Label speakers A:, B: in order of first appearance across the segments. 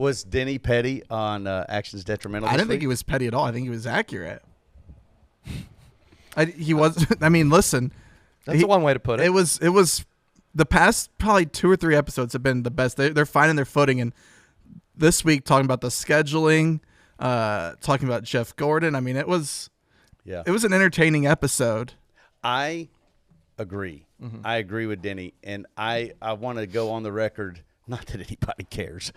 A: Was Denny petty on actions detrimental?
B: I didn't think he was petty at all. I think he was accurate. He was. I mean, listen.
C: That's one way to put it.
B: It was the past probably 2 or 3 episodes have been the best. They're finding their footing, and this week talking about the scheduling, talking about Jeff Gordon. I mean, it was an entertaining episode.
A: I agree. Mm-hmm. I agree with Denny, and I want to go on the record. Not that anybody cares.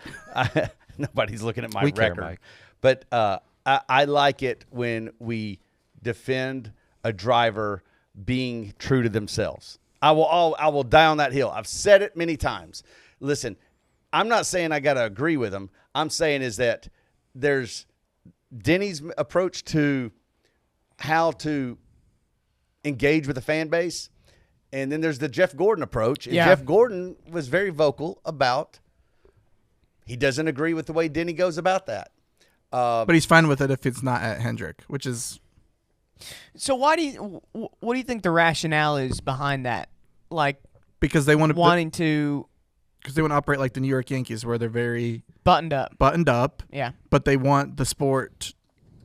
A: Nobody's looking at my record. Care, Mike. But I like it when we defend a driver being true to themselves. I will die on that hill. I've said it many times. Listen, I'm not saying I got to agree with him. I'm saying is that there's Denny's approach to how to engage with the fan base, and then there's the Jeff Gordon approach. And Jeff Gordon was very vocal about he doesn't agree with the way Denny goes about that.
B: But he's fine with it if it's not at Hendrick, which is.
D: So what do you think the rationale is behind that? Like,
B: because they want
D: to
B: because they want to operate like the New York Yankees, where they're very
D: buttoned up.
B: Yeah. But they want the sport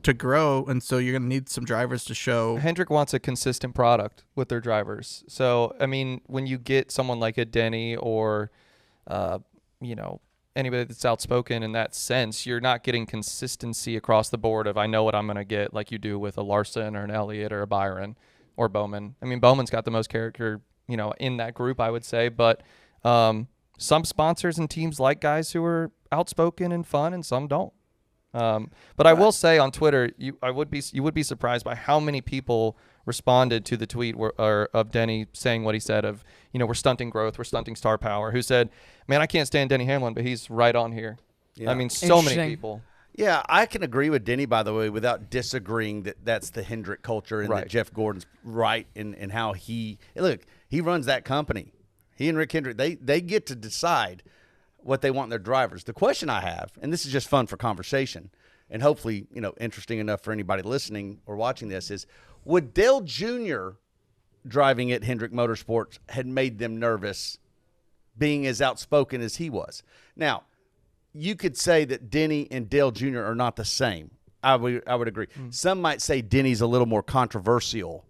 B: to grow, and so you're going to need some drivers to show.
C: Hendrick wants a consistent product with their drivers. So, I mean, when you get someone like a Denny or, anybody that's outspoken in that sense, you're not getting consistency across the board of I know what I'm going to get like you do with a Larson or an Elliott or a Byron or Bowman. I mean, Bowman's got the most character, in that group, I would say. But some sponsors and teams like guys who are outspoken and fun, and some don't. But I will say on Twitter, you would be surprised by how many people responded to the tweet of Denny saying what he said of, we're stunting growth, we're stunting star power, who said, man, I can't stand Denny Hamlin, but he's right on here. Yeah. I mean, so many people.
A: Yeah, I can agree with Denny, by the way, without disagreeing that that's the Hendrick culture and that Jeff Gordon's right in how he runs that company. He and Rick Hendrick, they get to decide what they want in their drivers. The question I have, and this is just fun for conversation, and hopefully, interesting enough for anybody listening or watching this, is would Dale Jr. driving at Hendrick Motorsports had made them nervous being as outspoken as he was? Now, you could say that Denny and Dale Jr. are not the same. I would agree. Some might say Denny's a little more controversial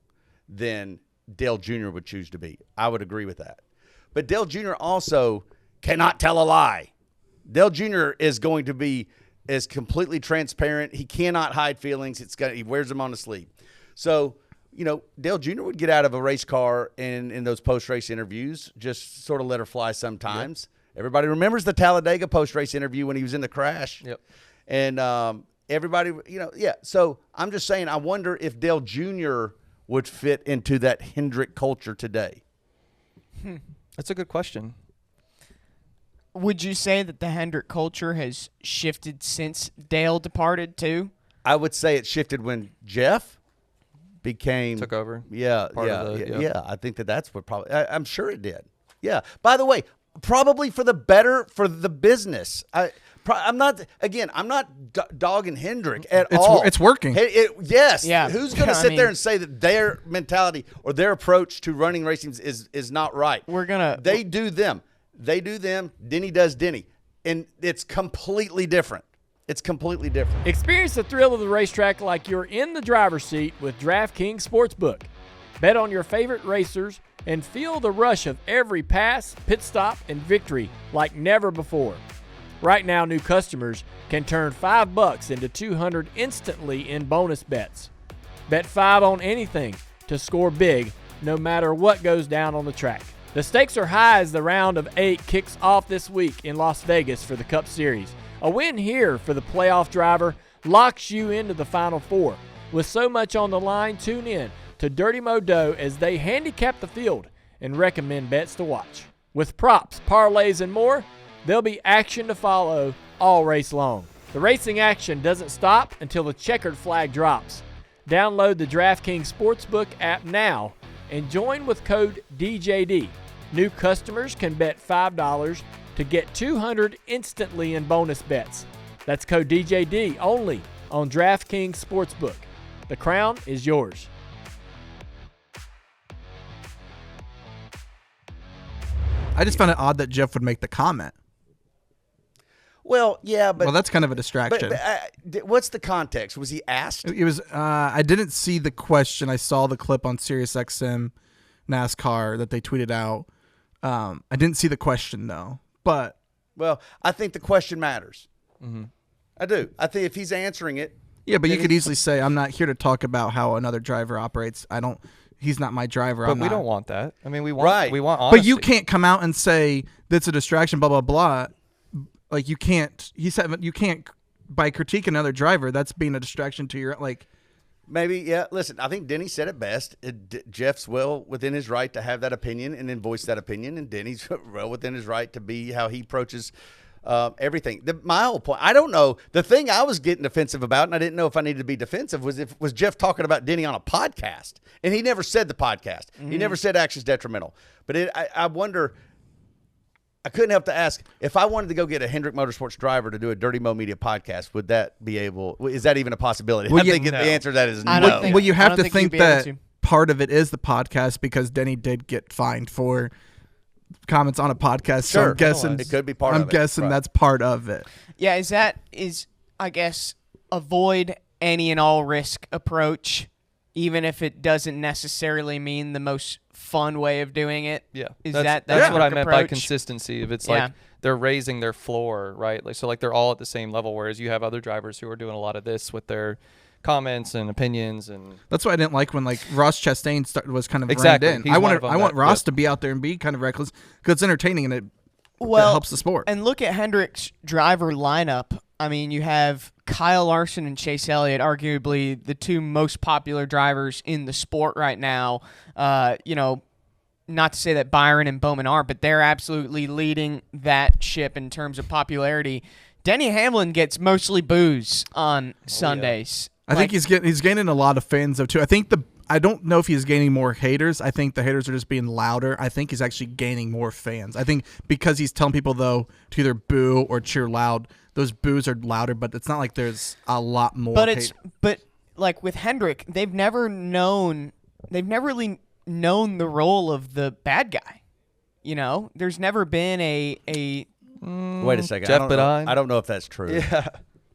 A: than Dale Jr. would choose to be. I would agree with that. But Dale Jr. also cannot tell a lie. Dale Jr. is going to be as completely transparent. He cannot hide feelings. He wears them on his sleeve. So, Dale Jr. would get out of a race car in those post-race interviews, just sort of let her fly sometimes. Yep. Everybody remembers the Talladega post-race interview when he was in the crash. Yep. And everybody, So I'm just saying, I wonder if Dale Jr. would fit into that Hendrick culture today.
C: That's a good question.
D: Would you say that the Hendrick culture has shifted since Dale departed too?
A: I would say it shifted when Jeff took
C: over.
A: Yeah. I think that's what probably. I'm sure it did. Yeah. By the way, probably for the better for the business. I'm not dogging Hendrick at all.
B: It's working.
A: Yes.
D: Yeah.
A: Who's going to sit there and say that their mentality or their approach to running racing is not right? They do them. They do them. Denny does Denny. And it's completely different. It's completely different.
E: Experience the thrill of the racetrack like you're in the driver's seat with DraftKings Sportsbook. Bet on your favorite racers and feel the rush of every pass, pit stop, and victory like never before. Right now, new customers can turn $5 into $200 instantly in bonus bets. Bet 5 on anything to score big, no matter what goes down on the track. The stakes are high as the round of 8 kicks off this week in Las Vegas for the Cup Series. A win here for the playoff driver locks you into the Final Four. With so much on the line, tune in to Dirty Modo as they handicap the field and recommend bets to watch. With props, parlays, and more, there'll be action to follow all race long. The racing action doesn't stop until the checkered flag drops. Download the DraftKings Sportsbook app now and join with code DJD. New customers can bet $5 to get $200 instantly in bonus bets. That's code DJD only on DraftKings Sportsbook. The crown is yours.
B: I just found it odd that Jeff would make the comment.
A: Well, yeah, but
B: that's kind of a distraction.
A: What's the context? Was he asked?
B: It was. I didn't see the question. I saw the clip on SiriusXM NASCAR that they tweeted out. I didn't see the question though. But
A: I think the question matters.
C: Mm-hmm.
A: I do. I think if he's answering it.
B: Yeah, but you could easily say, "I'm not here to talk about how another driver operates. He's not my driver."
C: But we don't want that. I mean, we want honesty.
B: But you can't come out and say that's a distraction. Blah blah blah. Like you can't. He said you can't by critiquing another driver. That's being a distraction to your like.
A: Maybe, yeah. Listen, I think Denny said it best. Jeff's well within his right to have that opinion and then voice that opinion, and Denny's well within his right to be how he approaches everything. My whole point, I don't know. The thing I was getting defensive about, and I didn't know if I needed to be defensive, was Jeff talking about Denny on a podcast, and he never said the podcast. Mm-hmm. He never said actions detrimental. But I wonder. I couldn't help to ask, if I wanted to go get a Hendrick Motorsports driver to do a Dirty Mo Media podcast, would that be able? Is that even a possibility?
B: Well,
A: I think the answer to that is no.
B: Well, you have to think that part of it is the podcast because Denny did get fined for comments on a podcast.
A: Sure,
B: so I'm guessing
A: it could be part of it.
B: I'm guessing that's part of it.
D: Yeah, is I guess avoid any and all risk approach, even if it doesn't necessarily mean the most fun way of doing it.
C: Yeah,
D: that's
C: what I meant by
D: approach?
C: consistency. If it's like they're raising their floor, right? Like so, like they're all at the same level. Whereas you have other drivers who are doing a lot of this with their comments and opinions, and
B: that's why I didn't like when like Ross Chastain was kind of
C: exactly.
B: reined in. I want Ross to be out there and be kind of reckless because it's entertaining and it helps the sport.
D: And look at Hendrick's driver lineup. I mean, you have Kyle Larson and Chase Elliott, arguably the two most popular drivers in the sport right now. Not to say that Byron and Bowman aren't, but they're absolutely leading that ship in terms of popularity. Denny Hamlin gets mostly booze on Sundays.
B: Yeah. I think he's gaining a lot of fans though too. I don't know if he's gaining more haters. I think the haters are just being louder. I think he's actually gaining more fans. I think because he's telling people though to either boo or cheer loud. Those boos are louder, but it's not like there's a lot more.
D: But like with Hendrick, they've never really known the role of the bad guy. There's never been a
A: wait a second.
C: Jeff Bedine.
A: I don't know if that's true.
C: Yeah,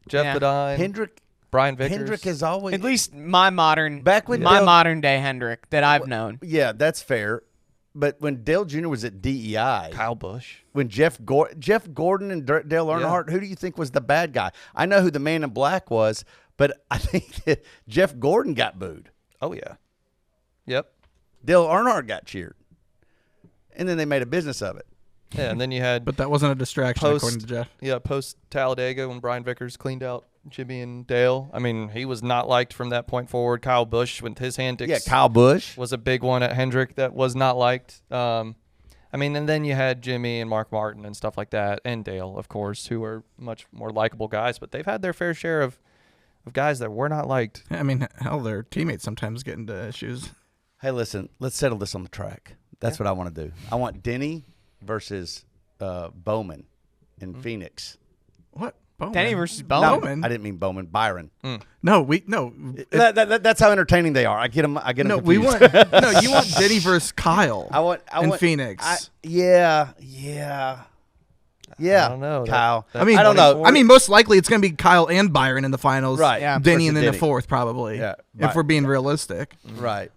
C: Jeff Bedine.
A: Hendrick.
C: Brian Vickers.
A: Hendrick has always,
D: at least modern day Hendrick that I've known.
A: Yeah, that's fair. But when Dale Jr. was at DEI,
C: Kyle Busch,
A: when Jeff Gordon and Dale Earnhardt, who do you think was the bad guy? I know who the Man in Black was, but I think that Jeff Gordon got booed.
C: Oh yeah, yep.
A: Dale Earnhardt got cheered, and then they made a business of it.
C: Yeah, and then you had,
B: but that wasn't a distraction according to Jeff.
C: Yeah, post Talladega when Brian Vickers cleaned out Jimmy and Dale. I mean, he was not liked from that point forward. Kyle Busch with his antics.
A: Yeah, Kyle Busch
C: was a big one at Hendrick that was not liked. And then you had Jimmy and Mark Martin and stuff like that, and Dale, of course, who are much more likable guys. But they've had their fair share of guys that were not liked.
B: I mean, hell, their teammates sometimes get into issues.
A: Hey, listen, let's settle this on the track. That's what I want to do. I want Denny versus Bowman in Phoenix.
B: What? Bowman?
D: Denny versus Bowman?
A: No, I didn't mean Bowman. Byron.
B: No.
A: That's how entertaining they are. I get them.
B: No,
A: confused.
B: we want. No, you want Denny versus Kyle. I want Phoenix.
A: Yeah.
C: I don't know,
A: Kyle.
B: I don't know. I mean, most likely it's going to be Kyle and Byron in the finals.
A: Right.
B: Yeah.
A: Yeah.
B: Denny and then
A: Denny.
B: the fourth, probably.
A: Yeah.
B: If we're being realistic.
A: Right.